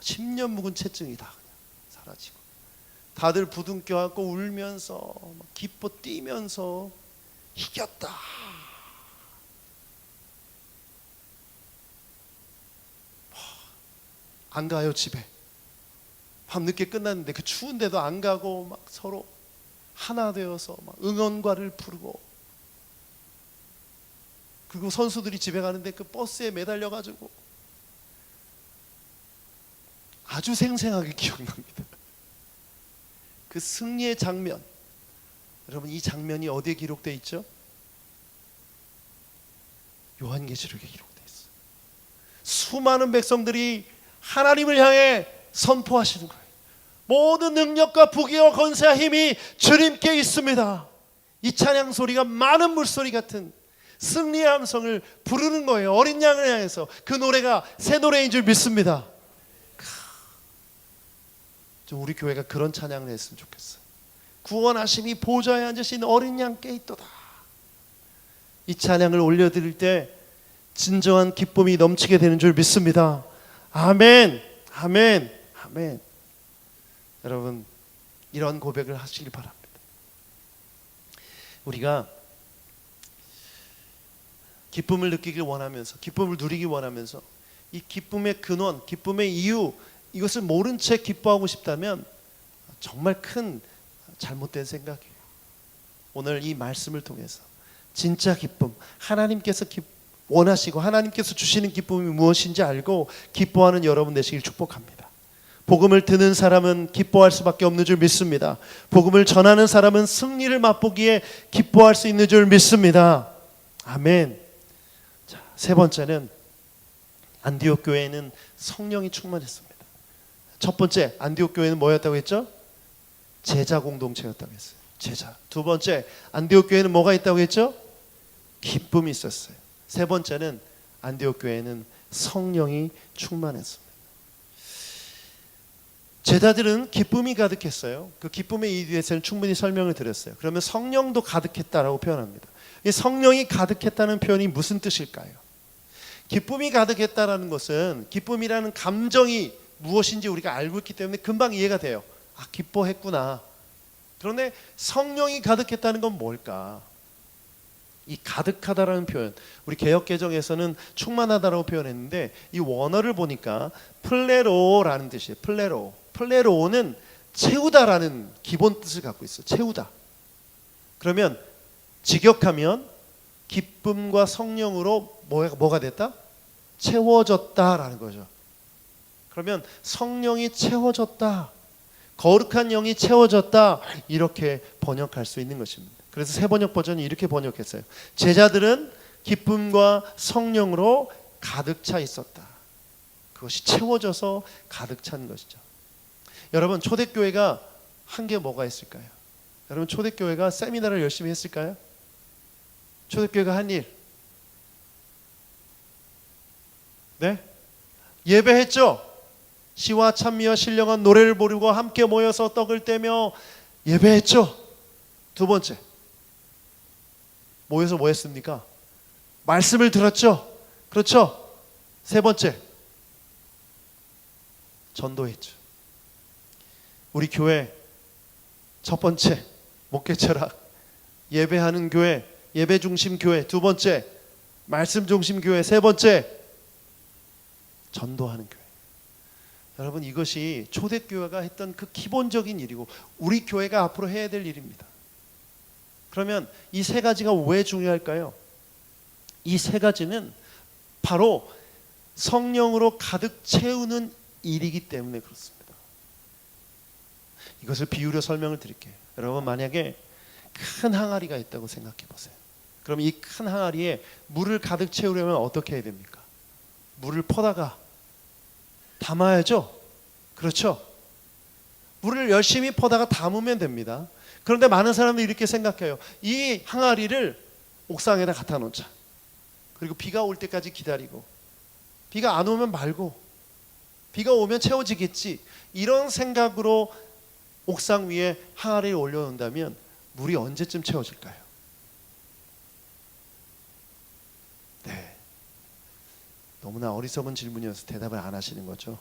10년 묵은 채증이 다 그냥 사라지고, 다들 부둥켜 안고 울면서 기뻐 뛰면서 이겼다. 안 가요 집에. 밤늦게 끝났는데 그 추운데도 안 가고 막 서로 하나 되어서 막 응원가를 부르고, 그리고 선수들이 집에 가는데 그 버스에 매달려 가지고 아주 생생하게 기억납니다. 그 승리의 장면, 여러분 이 장면이 어디에 기록되어 있죠? 요한계시록에 기록되어 있어요. 수많은 백성들이 하나님을 향해 선포하시는 거예요. 모든 능력과 부귀와 권세와 힘이 주님께 있습니다. 이 찬양 소리가 많은 물소리 같은 승리의 함성을 부르는 거예요. 어린 양을 향해서. 그 노래가 새 노래인 줄 믿습니다. 좀 우리 교회가 그런 찬양을 했으면 좋겠어요. 구원하심이 보좌에 앉으신 어린 양께 있도다. 이 찬양을 올려드릴 때 진정한 기쁨이 넘치게 되는 줄 믿습니다. 아멘, 아멘, 아멘. 여러분, 이런 고백을 하시길 바랍니다. 우리가 기쁨을 느끼길 원하면서, 기쁨을 누리길 원하면서, 이 기쁨의 근원, 기쁨의 이유, 이것을 모른 채 기뻐하고 싶다면 정말 큰 잘못된 생각이에요. 오늘 이 말씀을 통해서 진짜 기쁨, 하나님께서 원하시고 하나님께서 주시는 기쁨이 무엇인지 알고 기뻐하는 여러분 되시길 축복합니다. 복음을 듣는 사람은 기뻐할 수밖에 없는 줄 믿습니다. 복음을 전하는 사람은 승리를 맛보기에 기뻐할 수 있는 줄 믿습니다. 아멘. 자, 세 번째는 안디옥 교회에는 성령이 충만했습니다. 첫 번째, 안디옥 교회는 뭐였다고 했죠? 제자 공동체였다고 했어요. 제자. 두 번째, 안디옥 교회는 뭐가 있다고 했죠? 기쁨이 있었어요. 세 번째는 안디옥 교회는 성령이 충만했습니다. 제자들은 기쁨이 가득했어요. 그 기쁨의 이유에 대해서는 충분히 설명을 드렸어요. 그러면 성령도 가득했다라고 표현합니다. 이 성령이 가득했다는 표현이 무슨 뜻일까요? 기쁨이 가득했다라는 것은, 기쁨이라는 감정이 무엇인지 우리가 알고 있기 때문에 금방 이해가 돼요. 아, 기뻐했구나. 그런데 성령이 가득했다는 건 뭘까? 이 가득하다라는 표현, 우리 개역개정에서는 충만하다라고 표현했는데, 이 원어를 보니까 플레로라는 뜻이에요. 플레로. 플레로는 채우다라는 기본 뜻을 갖고 있어요. 채우다. 그러면 직역하면 기쁨과 성령으로 뭐가 됐다? 채워졌다라는 거죠. 그러면 성령이 채워졌다, 거룩한 영이 채워졌다, 이렇게 번역할 수 있는 것입니다. 그래서 새 번역 버전이 이렇게 번역했어요. 제자들은 기쁨과 성령으로 가득 차 있었다. 그것이 채워져서 가득 찬 것이죠. 여러분, 초대교회가 한 게 뭐가 있을까요? 여러분, 초대교회가 세미나를 열심히 했을까요? 초대교회가 한 일, 네? 예배했죠. 시와 찬미와 신령한 노래를 부르고 함께 모여서 떡을 떼며 예배했죠. 두 번째, 모여서 뭐 했습니까? 말씀을 들었죠. 그렇죠. 세 번째, 전도했죠. 우리 교회 첫 번째 목회 철학, 예배하는 교회, 예배 중심 교회. 두 번째, 말씀 중심 교회. 세 번째, 전도하는 교회. 여러분, 이것이 초대교회가 했던 그 기본적인 일이고 우리 교회가 앞으로 해야 될 일입니다. 그러면 이 세 가지가 왜 중요할까요? 이 세 가지는 바로 성령으로 가득 채우는 일이기 때문에 그렇습니다. 이것을 비유로 설명을 드릴게요. 여러분, 만약에 큰 항아리가 있다고 생각해 보세요. 그럼 이 큰 항아리에 물을 가득 채우려면 어떻게 해야 됩니까? 물을 퍼다가 담아야죠. 그렇죠? 물을 열심히 퍼다가 담으면 됩니다. 그런데 많은 사람들이 이렇게 생각해요. 이 항아리를 옥상에다 갖다 놓자. 그리고 비가 올 때까지 기다리고, 비가 안 오면 말고, 비가 오면 채워지겠지, 이런 생각으로 옥상 위에 항아리를 올려놓는다면 물이 언제쯤 채워질까요? 네, 너무나 어리석은 질문이어서 대답을 안 하시는 거죠.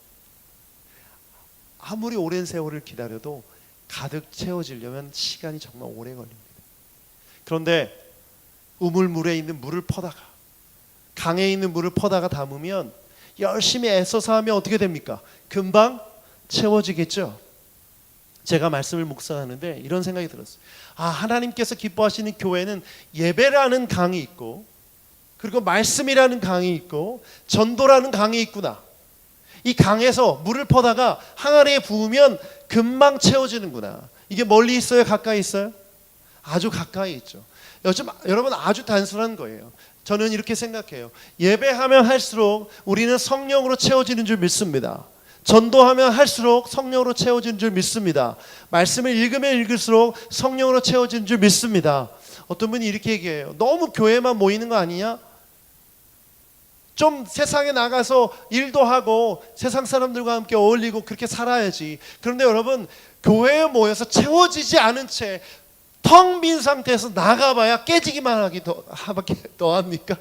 아무리 오랜 세월을 기다려도 가득 채워지려면 시간이 정말 오래 걸립니다. 그런데 우물물에 있는 물을 퍼다가, 강에 있는 물을 퍼다가 담으면, 열심히 애써서 하면 어떻게 됩니까? 금방 채워지겠죠. 제가 말씀을 묵상하는데 이런 생각이 들었어요. 하나님께서 기뻐하시는 교회는 예배라는 강이 있고, 그리고 말씀이라는 강이 있고, 전도라는 강이 있구나. 이 강에서 물을 퍼다가 항아리에 부으면 금방 채워지는구나. 이게 멀리 있어요? 가까이 있어요? 아주 가까이 있죠. 요즘 여러분, 아주 단순한 거예요. 저는 이렇게 생각해요. 예배하면 할수록 우리는 성령으로 채워지는 줄 믿습니다. 전도하면 할수록 성령으로 채워지는 줄 믿습니다. 말씀을 읽으면 읽을수록 성령으로 채워지는 줄 믿습니다. 어떤 분이 이렇게 얘기해요. 너무 교회만 모이는 거 아니냐? 좀 세상에 나가서 일도 하고 세상 사람들과 함께 어울리고 그렇게 살아야지. 그런데 여러분, 교회에 모여서 채워지지 않은 채 텅 빈 상태에서 나가봐야 깨지기만 하기 더 합니까?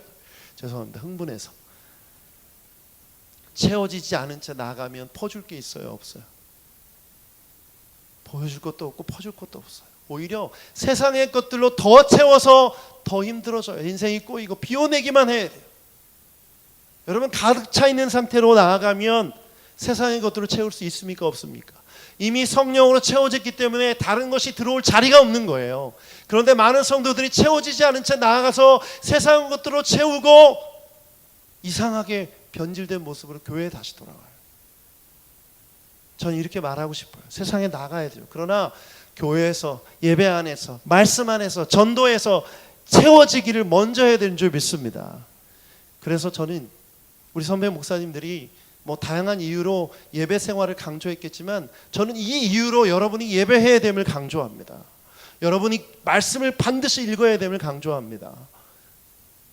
죄송합니다, 흥분해서. 채워지지 않은 채 나가면 퍼줄 게 있어요? 없어요? 보여줄 것도 없고 퍼줄 것도 없어요. 오히려 세상의 것들로 더 채워서 더 힘들어져요. 인생이 꼬이고 비워내기만 해야 돼요. 여러분, 가득 차 있는 상태로 나아가면 세상의 것들을 채울 수 있습니까? 없습니까? 이미 성령으로 채워졌기 때문에 다른 것이 들어올 자리가 없는 거예요. 그런데 많은 성도들이 채워지지 않은 채 나아가서 세상의 것들로 채우고 이상하게 변질된 모습으로 교회에 다시 돌아와요. 저는 이렇게 말하고 싶어요. 세상에 나가야 돼요. 그러나 교회에서, 예배 안에서, 말씀 안에서, 전도에서 채워지기를 먼저 해야 되는 줄 믿습니다. 그래서 저는 우리 선배 목사님들이 다양한 이유로 예배 생활을 강조했겠지만, 저는 이 이유로 여러분이 예배해야 됨을 강조합니다. 여러분이 말씀을 반드시 읽어야 됨을 강조합니다.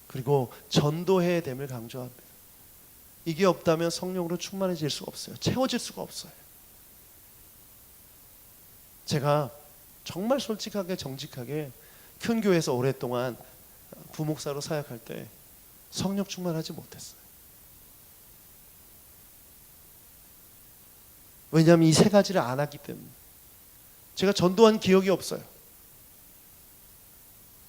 그리고 전도해야 됨을 강조합니다. 이게 없다면 성령으로 충만해질 수가 없어요. 채워질 수가 없어요. 제가 정말 솔직하게 정직하게 큰 교회에서 오랫동안 부목사로 사역할 때 성령 충만하지 못했어요. 왜냐하면 이 세 가지를 안 하기 때문에. 제가 전도한 기억이 없어요.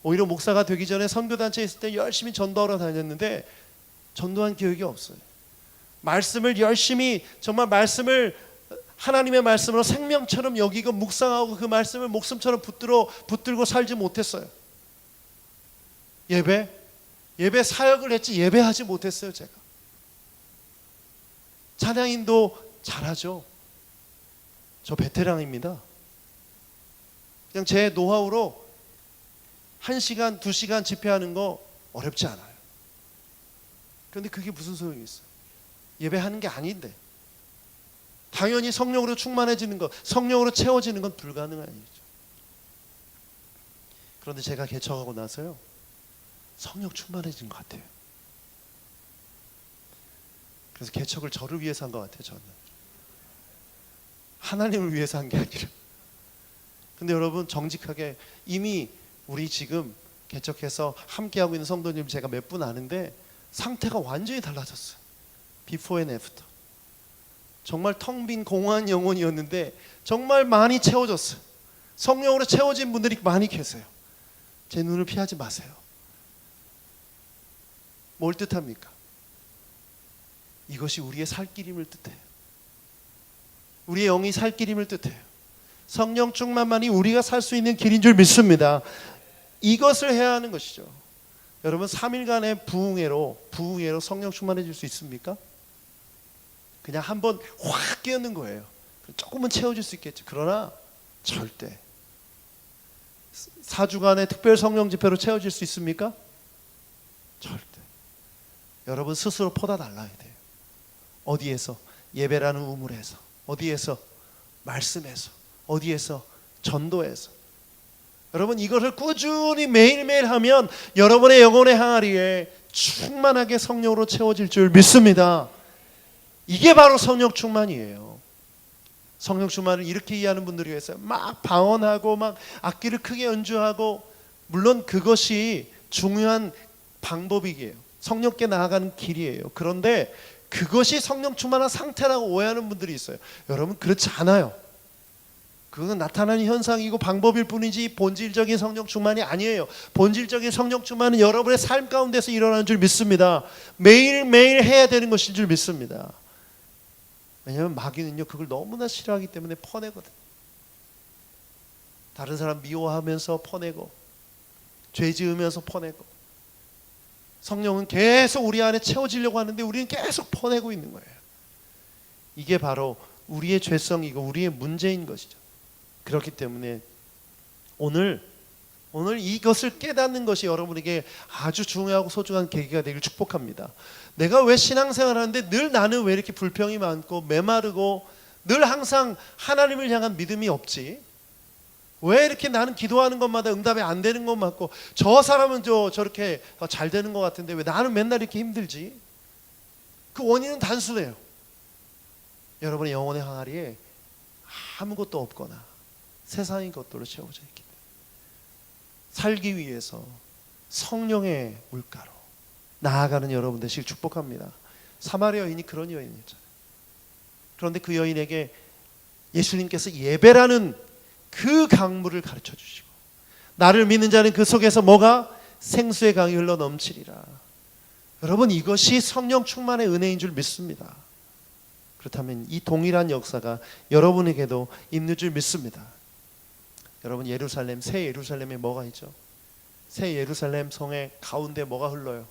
오히려 목사가 되기 전에 선교단체에 있을 때 열심히 전도하러 다녔는데 전도한 기억이 없어요. 말씀을 열심히, 정말 말씀을 하나님의 말씀으로 생명처럼 여기고 묵상하고 그 말씀을 목숨처럼 붙들고 살지 못했어요. 예배 사역을 했지 예배하지 못했어요. 제가 찬양인도 잘하죠. 저 베테랑입니다. 그냥 제 노하우로 1시간, 2시간 집회하는 거 어렵지 않아요. 그런데 그게 무슨 소용이 있어요? 예배하는 게 아닌데, 당연히 성령으로 충만해지는 것, 성령으로 채워지는 건 불가능한 일이죠. 그런데 제가 개척하고 나서요, 성령 충만해진 것 같아요. 그래서 개척을 저를 위해서 한 것 같아요. 저는 하나님을 위해서 한 게 아니라. 근데 여러분, 정직하게 이미 우리 지금 개척해서 함께하고 있는 성도님 제가 몇 분 아는데 상태가 완전히 달라졌어요. 비포 앤 애프터. 정말 텅 빈 공허한 영혼이었는데 정말 많이 채워졌어요. 성령으로 채워진 분들이 많이 계세요. 제 눈을 피하지 마세요. 뭘 뜻합니까? 이것이 우리의 살 길임을 뜻해요. 우리의 영이 살 길임을 뜻해요. 성령 충만만이 우리가 살 수 있는 길인 줄 믿습니다. 이것을 해야 하는 것이죠. 여러분, 3일간의 부흥회로 성령 충만해질 수 있습니까? 그냥 한번 확 끼얹는 거예요. 조금은 채워질 수 있겠죠. 그러나 절대 4주간의 특별 성령 집회로 채워질 수 있습니까? 절대. 여러분 스스로 퍼다 달라야 돼요. 어디에서? 예배라는 우물에서. 어디에서? 말씀에서. 어디에서? 전도에서. 여러분, 이것을 꾸준히 매일매일 하면 여러분의 영혼의 항아리에 충만하게 성령으로 채워질 줄 믿습니다. 이게 바로 성령 충만이에요. 성령 충만을 이렇게 이해하는 분들이 있어요. 막 방언하고 막 악기를 크게 연주하고, 물론 그것이 중요한 방법이에요. 성령께 나아가는 길이에요. 그런데 그것이 성령 충만한 상태라고 오해하는 분들이 있어요. 여러분, 그렇지 않아요. 그건 나타나는 현상이고 방법일 뿐이지 본질적인 성령 충만이 아니에요. 본질적인 성령 충만은 여러분의 삶 가운데서 일어나는 줄 믿습니다. 매일매일 해야 되는 것인 줄 믿습니다. 왜냐하면 마귀는요, 그걸 너무나 싫어하기 때문에 퍼내거든. 다른 사람 미워하면서 퍼내고, 죄 지으면서 퍼내고. 성령은 계속 우리 안에 채워지려고 하는데 우리는 계속 퍼내고 있는 거예요. 이게 바로 우리의 죄성이고 우리의 문제인 것이죠. 그렇기 때문에 오늘 이것을 깨닫는 것이 여러분에게 아주 중요하고 소중한 계기가 되길 축복합니다. 내가 왜 신앙생활을 하는데 늘 나는 왜 이렇게 불평이 많고 메마르고 늘 항상 하나님을 향한 믿음이 없지? 왜 이렇게 나는 기도하는 것마다 응답이 안 되는 것 같고, 저 사람은 저렇게 잘 되는 것 같은데 왜 나는 맨날 이렇게 힘들지? 그 원인은 단순해요. 여러분의 영혼의 항아리에 아무것도 없거나 세상의 것들로 채워져 있기 때문에 살기 위해서 성령의 물가로 나아가는 여러분 되시길 축복합니다. 사마리아 여인이 그런 여인이었잖아요. 그런데 그 여인에게 예수님께서 예배라는 그 강물을 가르쳐 주시고, 나를 믿는 자는 그 속에서 뭐가? 생수의 강이 흘러 넘치리라. 여러분, 이것이 성령 충만의 은혜인 줄 믿습니다. 그렇다면 이 동일한 역사가 여러분에게도 있는 줄 믿습니다. 여러분, 예루살렘, 새 예루살렘에 뭐가 있죠? 새 예루살렘 성의 가운데 뭐가 흘러요?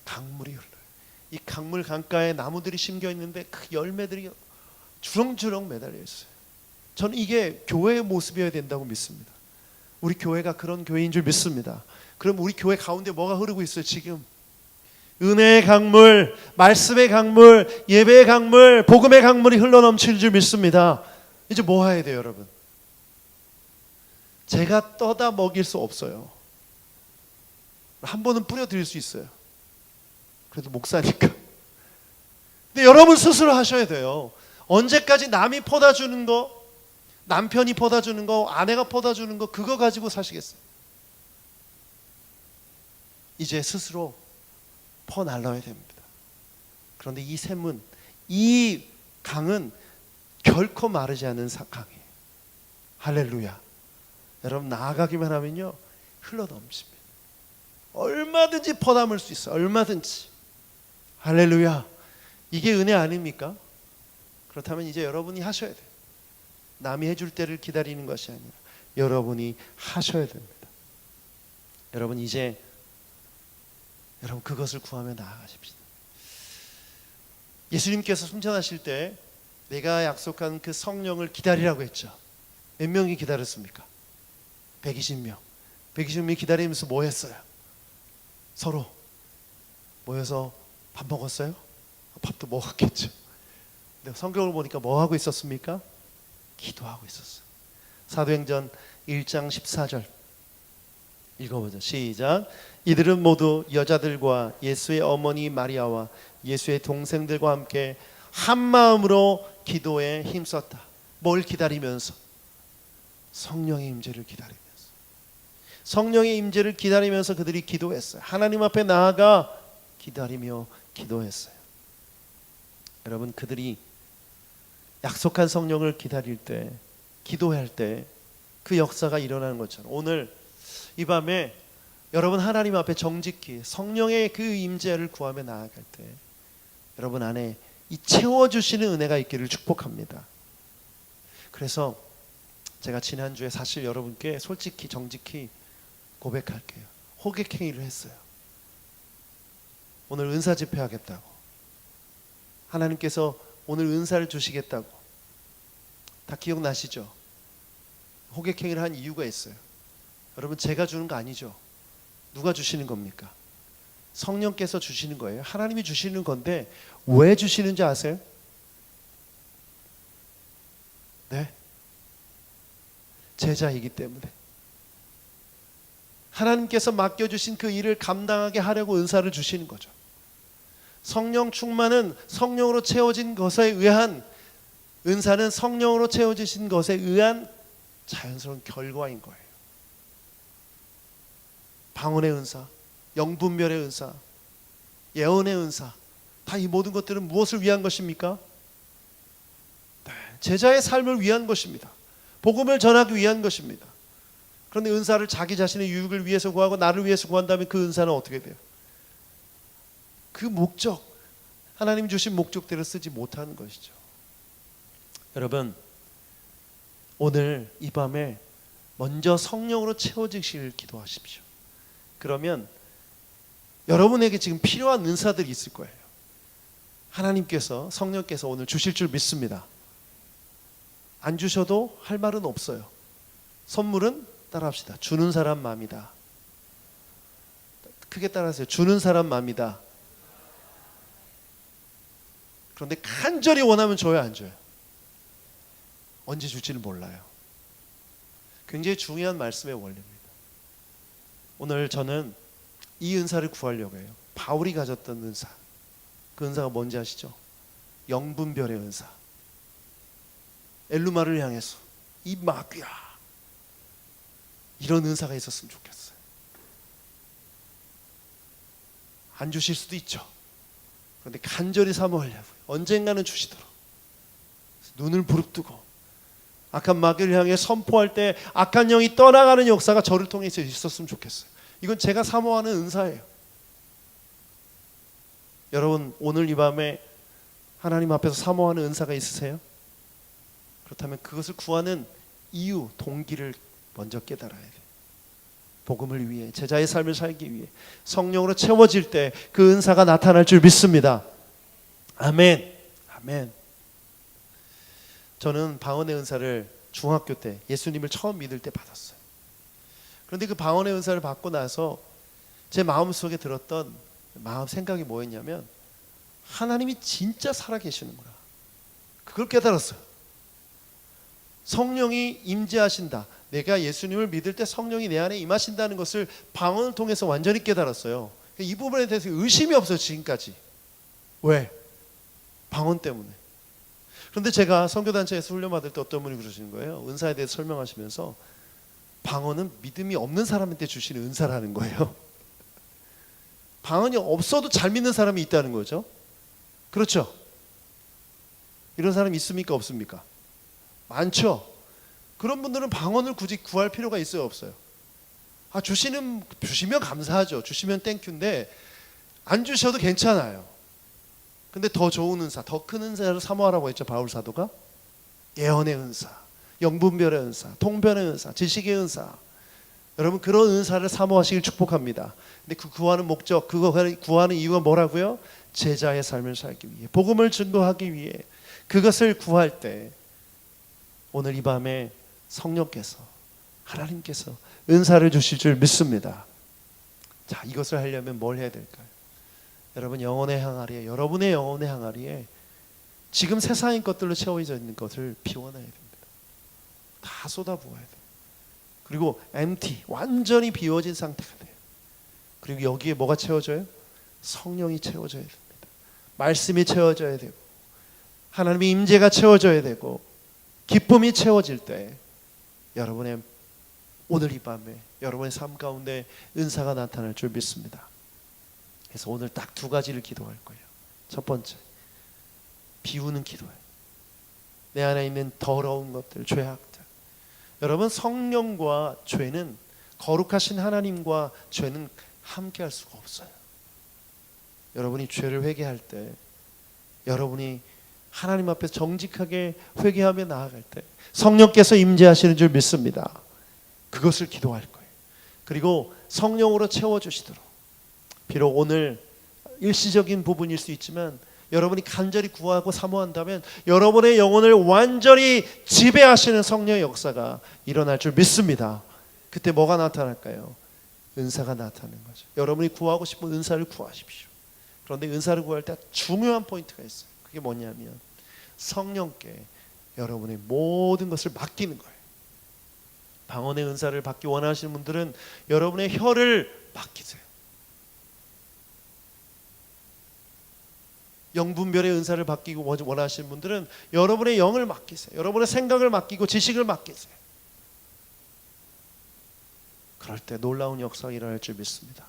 강물이 흘러요. 이 강물 강가에 나무들이 심겨 있는데 그 열매들이 주렁주렁 매달려 있어요. 저는 이게 교회의 모습이어야 된다고 믿습니다. 우리 교회가 그런 교회인 줄 믿습니다. 그럼 우리 교회 가운데 뭐가 흐르고 있어요? 지금 은혜의 강물, 말씀의 강물, 예배의 강물, 복음의 강물이 흘러넘칠 줄 믿습니다. 이제 뭐 해야 돼요, 여러분? 제가 떠다 먹일 수 없어요. 한 번은 뿌려드릴 수 있어요. 그래도 목사니까. 근데 여러분 스스로 하셔야 돼요. 언제까지 남이 퍼다 주는 거, 남편이 퍼다 주는 거, 아내가 퍼다 주는 거, 그거 가지고 사시겠어요? 이제 스스로 퍼날라야 됩니다. 그런데 이 샘은, 이 강은 결코 마르지 않는 강이에요. 할렐루야. 여러분, 나아가기만 하면요 흘러넘칩니다. 얼마든지 퍼담을 수 있어요. 얼마든지. 할렐루야. 이게 은혜 아닙니까? 그렇다면 이제 여러분이 하셔야 돼요. 남이 해줄 때를 기다리는 것이 아니라 여러분이 하셔야 됩니다. 여러분, 이제 여러분 그것을 구하며 나아가십시다. 예수님께서 승천하실 때 내가 약속한 그 성령을 기다리라고 했죠. 몇 명이 기다렸습니까? 120명. 120명이 기다리면서 뭐 했어요? 서로 모여서 밥 먹었어요? 밥도 먹었겠죠. 근데 성경을 보니까 뭐 하고 있었습니까? 기도하고 있었어요. 사도행전 1장 14절 읽어보죠. 시작. 이들은 모두 여자들과 예수의 어머니 마리아와 예수의 동생들과 함께 한 마음으로 기도에 힘썼다. 뭘 기다리면서? 성령의 임재를 기다리면서. 성령의 임재를 기다리면서 그들이 기도했어요. 하나님 앞에 나아가 기다리며 기도했어요. 여러분, 그들이 약속한 성령을 기다릴 때, 기도할 때 그 역사가 일어나는 것처럼 오늘 이 밤에 여러분 하나님 앞에 정직히 성령의 그 임재를 구하며 나아갈 때 여러분 안에 이 채워주시는 은혜가 있기를 축복합니다. 그래서 제가 지난주에 사실 여러분께 솔직히 정직히 고백할게요. 호객행위를 했어요. 오늘 은사 집회하겠다고, 하나님께서 오늘 은사를 주시겠다고, 다 기억나시죠? 호객행위를 한 이유가 있어요. 여러분, 제가 주는 거 아니죠. 누가 주시는 겁니까? 성령께서 주시는 거예요. 하나님이 주시는 건데 왜 주시는지 아세요? 네, 제자이기 때문에. 하나님께서 맡겨주신 그 일을 감당하게 하려고 은사를 주시는 거죠. 성령 충만은 성령으로 채워진 것에 의한, 은사는 성령으로 채워지신 것에 의한 자연스러운 결과인 거예요. 방언의 은사, 영분별의 은사, 예언의 은사, 다 이 모든 것들은 무엇을 위한 것입니까? 네, 제자의 삶을 위한 것입니다. 복음을 전하기 위한 것입니다. 그런데 은사를 자기 자신의 유익을 위해서 구하고 나를 위해서 구한다면 그 은사는 어떻게 돼요? 그 목적, 하나님 주신 목적대로 쓰지 못하는 것이죠. 여러분, 오늘 이 밤에 먼저 성령으로 채워지시길 기도하십시오. 그러면 여러분에게 지금 필요한 은사들이 있을 거예요. 하나님께서, 성령께서 오늘 주실 줄 믿습니다. 안 주셔도 할 말은 없어요. 선물은 따라합시다. 주는 사람 마음이다. 크게 따라하세요. 주는 사람 마음이다. 그런데 간절히 원하면 줘요, 안 줘요? 언제 줄지는 몰라요. 굉장히 중요한 말씀의 원리입니다. 오늘 저는 이 은사를 구하려고 해요. 바울이 가졌던 은사. 그 은사가 뭔지 아시죠? 영분별의 은사. 엘루마를 향해서 이 마귀야, 이런 은사가 있었으면 좋겠어요. 안 주실 수도 있죠. 그런데 간절히 사모하려고요. 언젠가는 주시도록 눈을 부릅뜨고 악한 마귀를 향해 선포할 때 악한 영이 떠나가는 역사가 저를 통해서 있었으면 좋겠어요. 이건 제가 사모하는 은사예요. 여러분, 오늘 이 밤에 하나님 앞에서 사모하는 은사가 있으세요? 그렇다면 그것을 구하는 이유, 동기를 먼저 깨달아야 돼요. 복음을 위해, 제자의 삶을 살기 위해 성령으로 채워질 때 그 은사가 나타날 줄 믿습니다. 아멘. 아멘. 저는 방언의 은사를 중학교 때 예수님을 처음 믿을 때 받았어요. 그런데 그 방언의 은사를 받고 나서 제 마음속에 들었던 마음 생각이 뭐였냐면, 하나님이 진짜 살아계시는구나. 그걸 깨달았어요. 성령이 임재하신다. 내가 예수님을 믿을 때 성령이 내 안에 임하신다는 것을 방언을 통해서 완전히 깨달았어요. 이 부분에 대해서 의심이 없어요, 지금까지. 왜? 방언 때문에. 그런데 제가 선교단체에서 훈련받을 때 어떤 분이 그러시는 거예요. 은사에 대해서 설명하시면서 방언은 믿음이 없는 사람한테 주시는 은사라는 거예요. 방언이 없어도 잘 믿는 사람이 있다는 거죠. 그렇죠? 이런 사람이 있습니까, 없습니까? 많죠. 그런 분들은 방언을 굳이 구할 필요가 있어요, 없어요? 주시면 감사하죠. 주시면 땡큐인데 안 주셔도 괜찮아요. 근데 더 좋은 은사, 더 큰 은사를 사모하라고 했죠, 바울 사도가. 예언의 은사, 영분별의 은사, 통변의 은사, 지식의 은사. 여러분, 그런 은사를 사모하시길 축복합니다. 근데 그 구하는 목적, 그거 구하는 이유가 뭐라고요? 제자의 삶을 살기 위해, 복음을 증거하기 위해. 그것을 구할 때 오늘 이 밤에 성령께서, 하나님께서 은사를 주실 줄 믿습니다. 자, 이것을 하려면 뭘 해야 될까요? 여러분 영혼의 항아리에, 여러분의 영혼의 항아리에 지금 세상의 것들로 채워져 있는 것을 비워놔야 됩니다. 다 쏟아부어야 돼요. 그리고 empty, 완전히 비워진 상태가 돼요. 그리고 여기에 뭐가 채워져요? 성령이 채워져야 됩니다. 말씀이 채워져야 되고 하나님의 임재가 채워져야 되고 기쁨이 채워질 때 여러분의 오늘 이 밤에 여러분의 삶 가운데 은사가 나타날 줄 믿습니다. 그래서 오늘 딱 두 가지를 기도할 거예요. 첫 번째, 비우는 기도예요. 내 안에 있는 더러운 것들, 죄악들. 여러분, 성령과 죄는, 거룩하신 하나님과 죄는 함께 할 수가 없어요. 여러분이 죄를 회개할 때, 여러분이 하나님 앞에 정직하게 회개하며 나아갈 때 성령께서 임재하시는 줄 믿습니다. 그것을 기도할 거예요. 그리고 성령으로 채워주시도록, 비록 오늘 일시적인 부분일 수 있지만 여러분이 간절히 구하고 사모한다면 여러분의 영혼을 완전히 지배하시는 성령의 역사가 일어날 줄 믿습니다. 그때 뭐가 나타날까요? 은사가 나타나는 거죠. 여러분이 구하고 싶은 은사를 구하십시오. 그런데 은사를 구할 때 중요한 포인트가 있어요. 그게 뭐냐면 성령께 여러분의 모든 것을 맡기는 거예요. 방언의 은사를 받기 원하시는 분들은 여러분의 혀를 맡기세요. 영분별의 은사를 받기 원하시는 분들은 여러분의 영을 맡기세요. 여러분의 생각을 맡기고 지식을 맡기세요. 그럴 때 놀라운 역사가 일어날 줄 믿습니다.